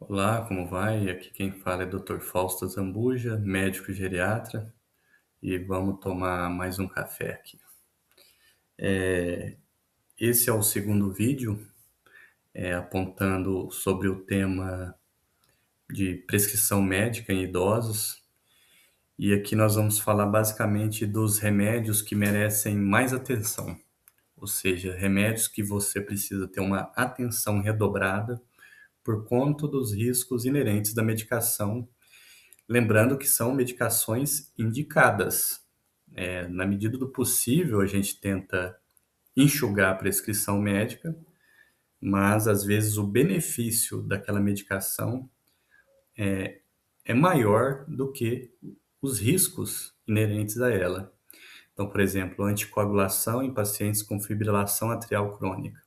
Olá, como vai? Aqui quem fala é Dr. Fausto Zambuja, médico geriatra, e vamos tomar mais um café aqui. Esse é o segundo vídeo, apontando sobre o tema de prescrição médica em idosos, e aqui nós vamos falar basicamente dos remédios que merecem mais atenção, ou seja, remédios que você precisa ter uma atenção redobrada por conta dos riscos inerentes da medicação. Lembrando que são medicações indicadas. Na medida do possível, a gente tenta enxugar a prescrição médica, mas às vezes o benefício daquela medicação é maior do que os riscos inerentes a ela. Então, por exemplo, anticoagulação em pacientes com fibrilação atrial crônica.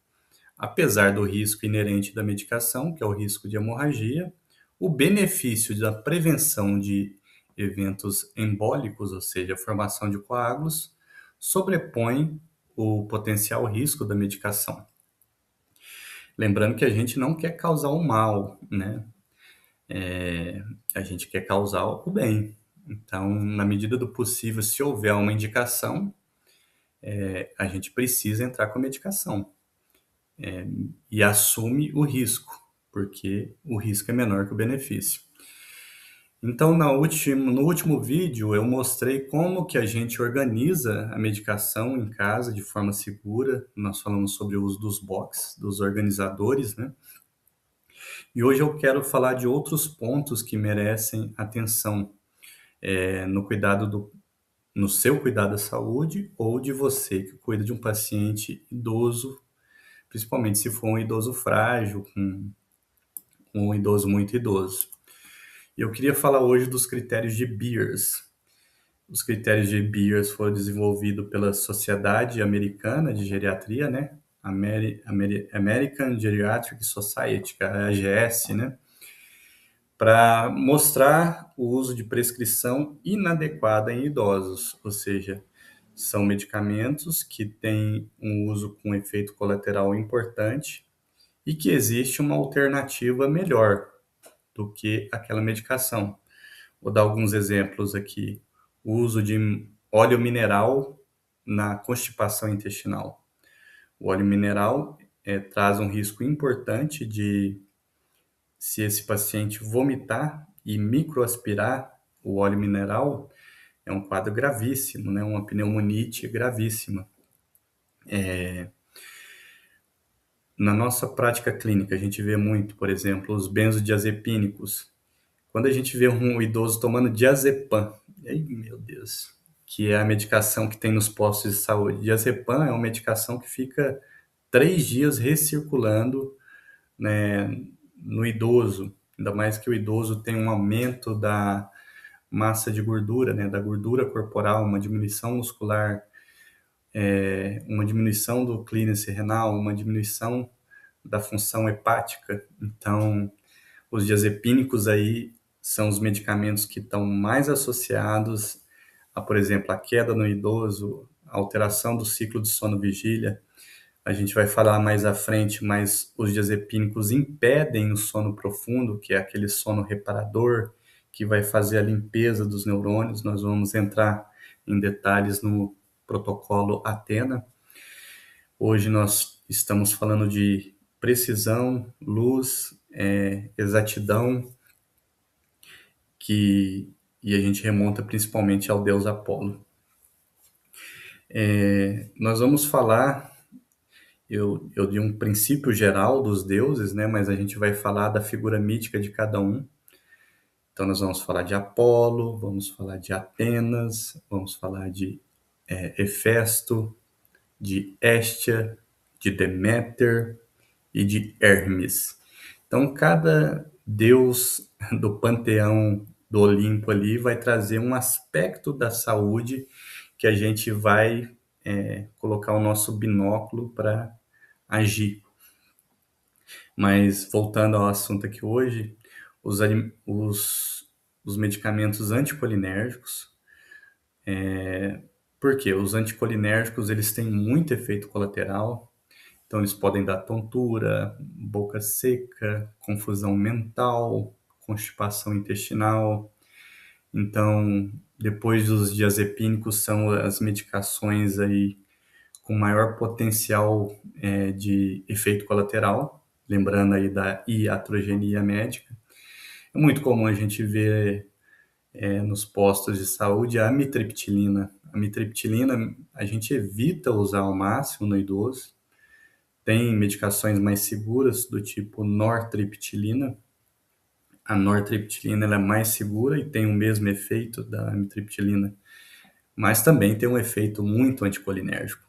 Apesar do risco inerente da medicação, que é o risco de hemorragia, o benefício da prevenção de eventos embólicos, ou seja, a formação de coágulos, sobrepõe o potencial risco da medicação. Lembrando que a gente não quer causar o mal, né? A gente quer causar o bem. Então, na medida do possível, se houver uma indicação, a gente precisa entrar com a medicação. E assume o risco, porque o risco é menor que o benefício. Então, no último vídeo, eu mostrei como que a gente organiza a medicação em casa de forma segura. Nós falamos sobre o uso dos box, dos organizadores, né? E hoje eu quero falar de outros pontos que merecem atenção no seu cuidado da saúde ou de você que cuida de um paciente idoso, principalmente se for um idoso frágil, um idoso muito idoso. E eu queria falar hoje dos critérios de Beers. Os critérios de Beers foram desenvolvidos pela Sociedade Americana de Geriatria, né? American Geriatric Society, que é a AGS, né? Para mostrar o uso de prescrição inadequada em idosos, ou seja, são medicamentos que têm um uso com efeito colateral importante e que existe uma alternativa melhor do que aquela medicação. Vou dar alguns exemplos aqui. O uso de óleo mineral na constipação intestinal. O óleo mineral traz um risco importante de, se esse paciente vomitar e microaspirar o óleo mineral, é um quadro gravíssimo, né? Uma pneumonite gravíssima. Na nossa prática clínica, a gente vê muito, por exemplo, os benzodiazepínicos. Quando a gente vê um idoso tomando diazepam, ai meu Deus, que é a medicação que tem nos postos de saúde. Diazepam é uma medicação que fica 3 dias recirculando, né, no idoso, ainda mais que o idoso tem um aumento da massa de gordura, né, da gordura corporal, uma diminuição muscular, uma diminuição do clearance renal, uma diminuição da função hepática. Então, os diazepínicos aí são os medicamentos que estão mais associados a, por exemplo, a queda no idoso, a alteração do ciclo de sono-vigília. A gente vai falar mais à frente, mas os diazepínicos impedem o sono profundo, que é aquele sono reparador, que vai fazer a limpeza dos neurônios. Nós vamos entrar em detalhes no protocolo Athena. Hoje nós estamos falando de precisão, luz, exatidão, e a gente remonta principalmente ao deus Apolo. Nós vamos falar, eu de um princípio geral dos deuses, né, mas a gente vai falar da figura mítica de cada um. Então nós vamos falar de Apolo, vamos falar de Atenas, vamos falar de Hefesto, de Hestia, de Deméter e de Hermes. Então, cada deus do panteão do Olimpo ali vai trazer um aspecto da saúde que a gente vai colocar o nosso binóculo para agir. Mas, voltando ao assunto aqui hoje, os medicamentos anticolinérgicos, por quê? Os anticolinérgicos, eles têm muito efeito colateral, Então, eles podem dar tontura, boca seca, confusão mental, constipação intestinal. Então, depois dos diazepínicos, são as medicações aí com maior potencial de efeito colateral, lembrando aí da iatrogenia médica. É muito comum a gente ver nos postos de saúde a amitriptilina. A amitriptilina a gente evita usar ao máximo no idoso. Tem medicações mais seguras do tipo nortriptilina. A nortriptilina ela é mais segura e tem o mesmo efeito da amitriptilina, mas também tem um efeito muito anticolinérgico.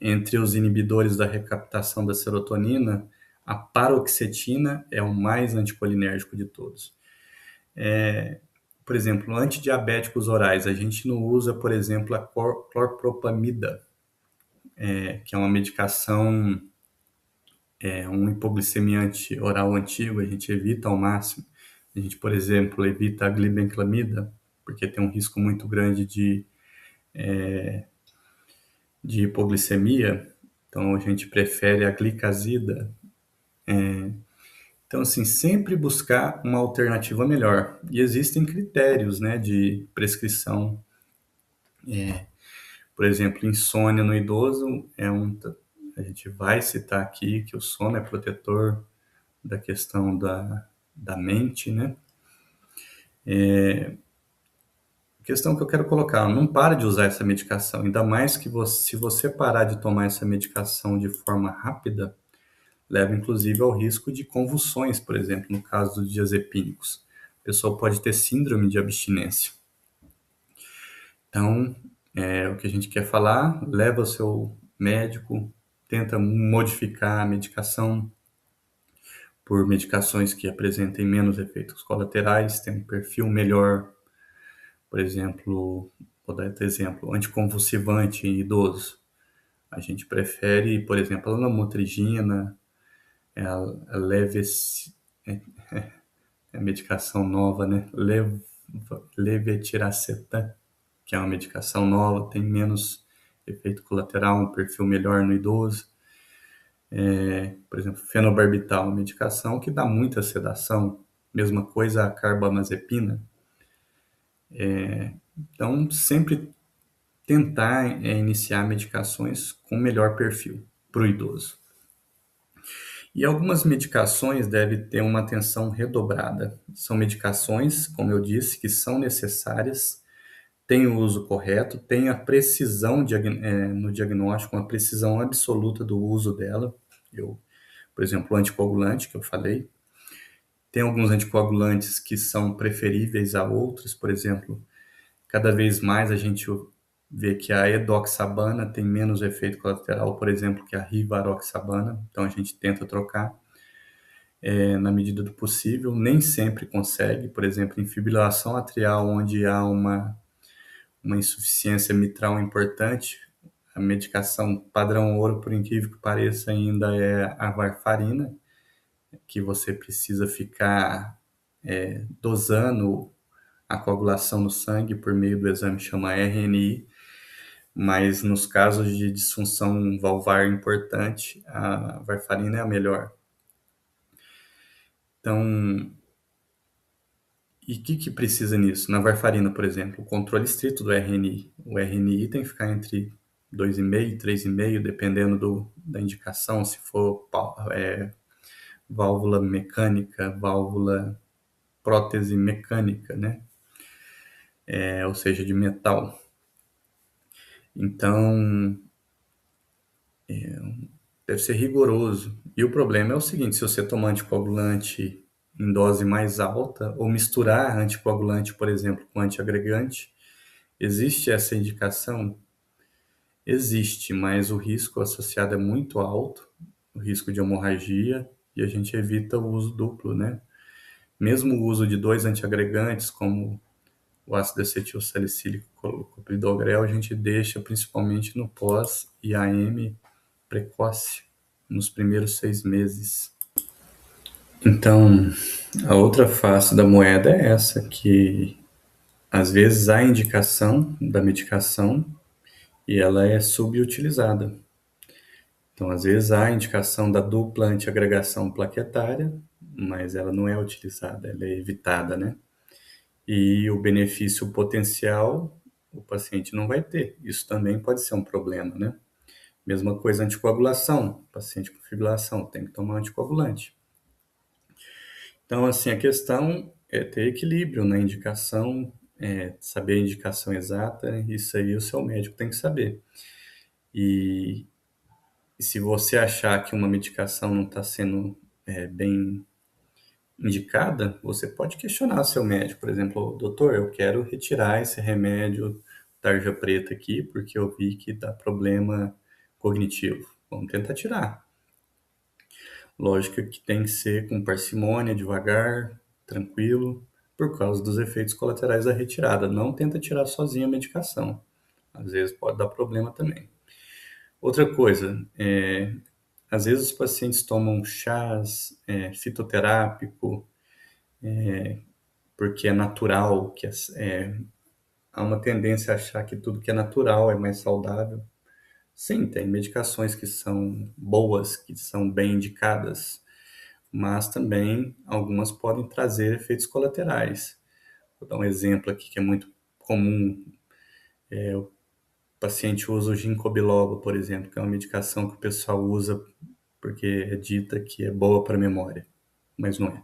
Entre os inibidores da recaptação da serotonina, a paroxetina é o mais anticolinérgico de todos. Por exemplo, antidiabéticos orais, a gente não usa, por exemplo, a clorpropamida, que é uma medicação, um hipoglicemiante oral antigo, a gente evita ao máximo. A gente, por exemplo, evita a glibenclamida, porque tem um risco muito grande de hipoglicemia, então a gente prefere a glicazida. Então, assim, sempre buscar uma alternativa melhor. E existem critérios, né, de prescrição. Por exemplo, insônia no idoso a gente vai citar aqui que o sono é protetor da questão da mente, né? Questão que eu quero colocar, não pare de usar essa medicação, ainda mais que se você parar de tomar essa medicação de forma rápida, leva inclusive ao risco de convulsões, por exemplo, no caso dos diazepínicos. A pessoa pode ter síndrome de abstinência. Então, o que a gente quer falar, leva o seu médico, tenta modificar a medicação por medicações que apresentem menos efeitos colaterais, tem um perfil melhor. Por exemplo, vou dar outro exemplo, anticonvulsivante em idosos. A gente prefere, por exemplo, a lamotrigina, a é a medicação nova, né? Levetiracetam, que é uma medicação nova, tem menos efeito colateral, um perfil melhor no idoso. Por exemplo, fenobarbital, uma medicação que dá muita sedação. Mesma coisa a carbamazepina. Então, sempre tentar iniciar medicações com melhor perfil para o idoso. E algumas medicações devem ter uma atenção redobrada. São medicações, como eu disse, que são necessárias, têm o uso correto, têm a precisão no diagnóstico, uma precisão absoluta do uso dela. Por exemplo, o anticoagulante, que eu falei. Tem alguns anticoagulantes que são preferíveis a outros, por exemplo, cada vez mais a gente vê que a edoxabana tem menos efeito colateral, por exemplo, que a rivaroxabana, então a gente tenta trocar na medida do possível, nem sempre consegue, por exemplo, em fibrilação atrial, onde há uma insuficiência mitral importante, a medicação padrão ouro, por incrível que pareça, ainda é a varfarina, que você precisa ficar dosando a coagulação no sangue por meio do exame que chama RNI, mas nos casos de disfunção valvar importante, a varfarina é a melhor. Então, e o que precisa nisso? Na varfarina, por exemplo, o controle estrito do RNI. O RNI tem que ficar entre 2,5 e 3,5, dependendo da indicação, se for válvula mecânica, válvula prótese mecânica, né? Ou seja, de metal. Então, deve ser rigoroso. E o problema é o seguinte, se você tomar anticoagulante em dose mais alta, ou misturar anticoagulante, por exemplo, com antiagregante, existe essa indicação? Existe, mas o risco associado é muito alto, o risco de hemorragia, e a gente evita o uso duplo, né? Mesmo o uso de 2 antiagregantes, como o ácido acetil salicílico e clopidogrel, a gente deixa principalmente no pós-IAM precoce, nos primeiros 6 meses. Então, a outra face da moeda é essa, que às vezes há indicação da medicação e ela é subutilizada. Então, às vezes, há a indicação da dupla antiagregação plaquetária, mas ela não é utilizada, ela é evitada, né? E o benefício potencial o paciente não vai ter. Isso também pode ser um problema, né? Mesma coisa anticoagulação. Paciente com fibrilação tem que tomar anticoagulante. Então, assim, a questão é ter equilíbrio na indicação, saber a indicação exata, isso aí o seu médico tem que saber. E, e se você achar que uma medicação não está sendo bem indicada, você pode questionar seu médico, por exemplo, doutor, eu quero retirar esse remédio tarja preta aqui, porque eu vi que dá problema cognitivo. Vamos tentar tirar. Lógico que tem que ser com parcimônia, devagar, tranquilo, por causa dos efeitos colaterais da retirada. Não tenta tirar sozinho a medicação. Às vezes pode dar problema também. Outra coisa, às vezes os pacientes tomam chás fitoterápico, porque é natural, há uma tendência a achar que tudo que é natural é mais saudável. Sim, tem medicações que são boas, que são bem indicadas, mas também algumas podem trazer efeitos colaterais. Vou dar um exemplo aqui que é muito comum. O paciente usa o ginkgo biloba, por exemplo, que é uma medicação que o pessoal usa porque é dita que é boa para a memória, mas não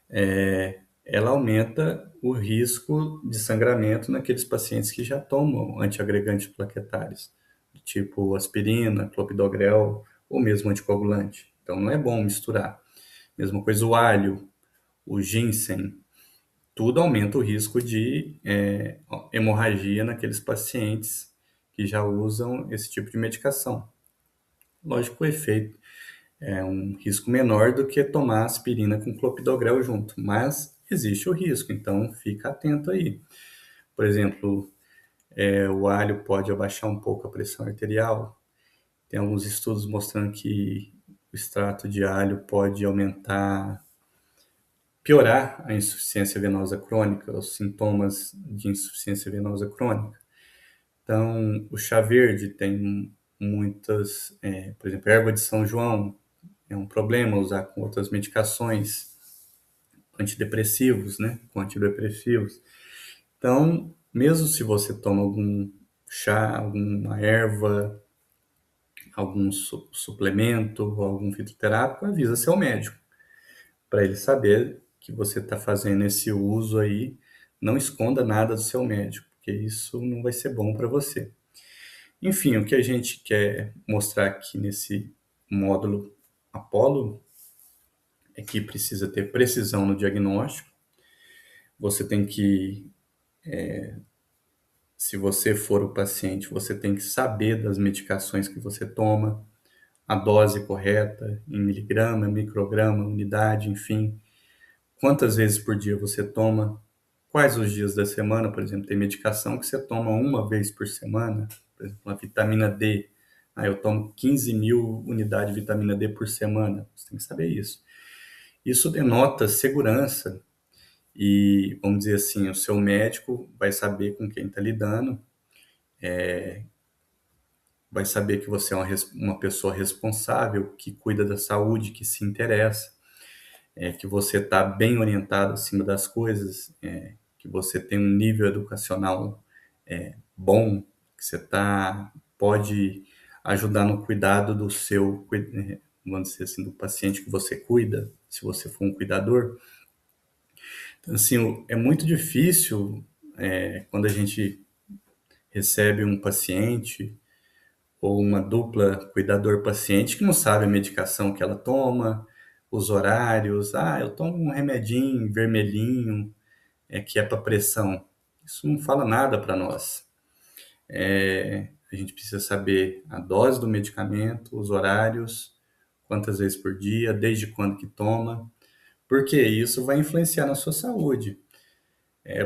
é. Ela aumenta o risco de sangramento naqueles pacientes que já tomam antiagregantes plaquetários, tipo aspirina, clopidogrel ou mesmo anticoagulante. Então não é bom misturar. Mesma coisa o alho, o ginseng, tudo aumenta o risco de hemorragia naqueles pacientes que já usam esse tipo de medicação. Lógico, o efeito é um risco menor do que tomar aspirina com clopidogrel junto, mas existe o risco, então fica atento aí. Por exemplo, o alho pode abaixar um pouco a pressão arterial. Tem alguns estudos mostrando que o extrato de alho pode piorar a insuficiência venosa crônica, os sintomas de insuficiência venosa crônica. Então, o chá verde tem muitas, por exemplo, erva de São João, é um problema usar com outras medicações antidepressivos, né? Com antidepressivos. Então, mesmo se você toma algum chá, alguma erva, algum suplemento, algum fitoterápico, avisa seu médico, para ele saber que você está fazendo esse uso aí. Não esconda nada do seu médico, porque isso não vai ser bom para você. Enfim, o que a gente quer mostrar aqui nesse módulo Apollo é que precisa ter precisão no diagnóstico. Você tem que, se você for o paciente, você tem que saber das medicações que você toma, a dose correta, em miligrama, micrograma, unidade, enfim. Quantas vezes por dia você toma, quais os dias da semana, por exemplo, tem medicação que você toma uma vez por semana, por exemplo, a vitamina D. Eu tomo 15.000 unidades de vitamina D por semana. Você tem que saber isso. Isso denota segurança e, vamos dizer assim, o seu médico vai saber com quem está lidando, vai saber que você é uma pessoa responsável, que cuida da saúde, que se interessa, que você está bem orientado acima das coisas, que você tem um nível educacional bom, que você pode ajudar no cuidado do seu, vamos dizer assim, do paciente que você cuida, se você for um cuidador. Então, assim, é muito difícil quando a gente recebe um paciente ou uma dupla cuidador-paciente que não sabe a medicação que ela toma, os horários. Eu tomo um remedinho vermelhinho, que é para pressão. Isso não fala nada para nós. A gente precisa saber a dose do medicamento, os horários, quantas vezes por dia, desde quando que toma, porque isso vai influenciar na sua saúde.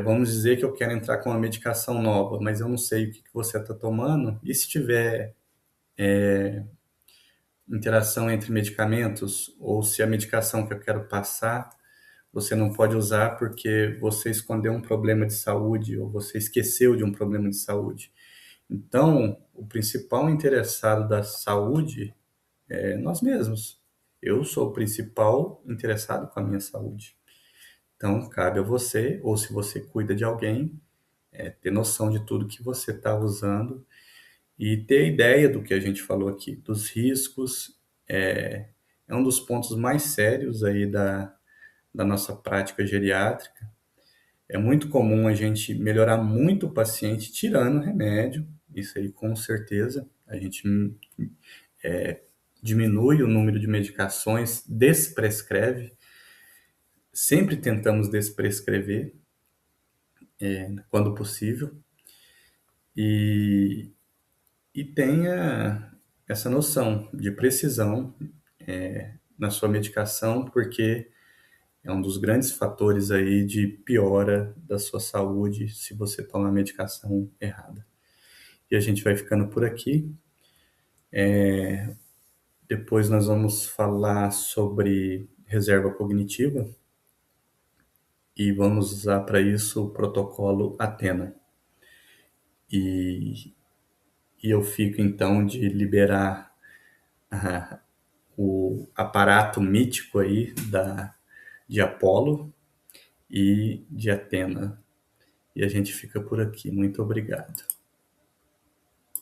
Vamos dizer que eu quero entrar com uma medicação nova, mas eu não sei o que você está tomando, e se tiver interação entre medicamentos, ou se a medicação que eu quero passar, você não pode usar porque você escondeu um problema de saúde, ou você esqueceu de um problema de saúde. Então, o principal interessado da saúde nós mesmos. Eu sou o principal interessado com a minha saúde. Então, cabe a você, ou se você cuida de alguém, ter noção de tudo que você está usando e ter ideia do que a gente falou aqui, dos riscos. É um dos pontos mais sérios aí da nossa prática geriátrica. É muito comum a gente melhorar muito o paciente tirando remédio, isso aí com certeza. A gente diminui o número de medicações, desprescreve, sempre tentamos desprescrever, quando possível, e, e tenha essa noção de precisão na sua medicação, porque é um dos grandes fatores aí de piora da sua saúde se você toma a medicação errada. E a gente vai ficando por aqui. Depois nós vamos falar sobre reserva cognitiva e vamos usar para isso o protocolo Athena. E, e eu fico então de liberar o aparato mítico aí de Apolo e de Atena. E a gente fica por aqui. Muito obrigado.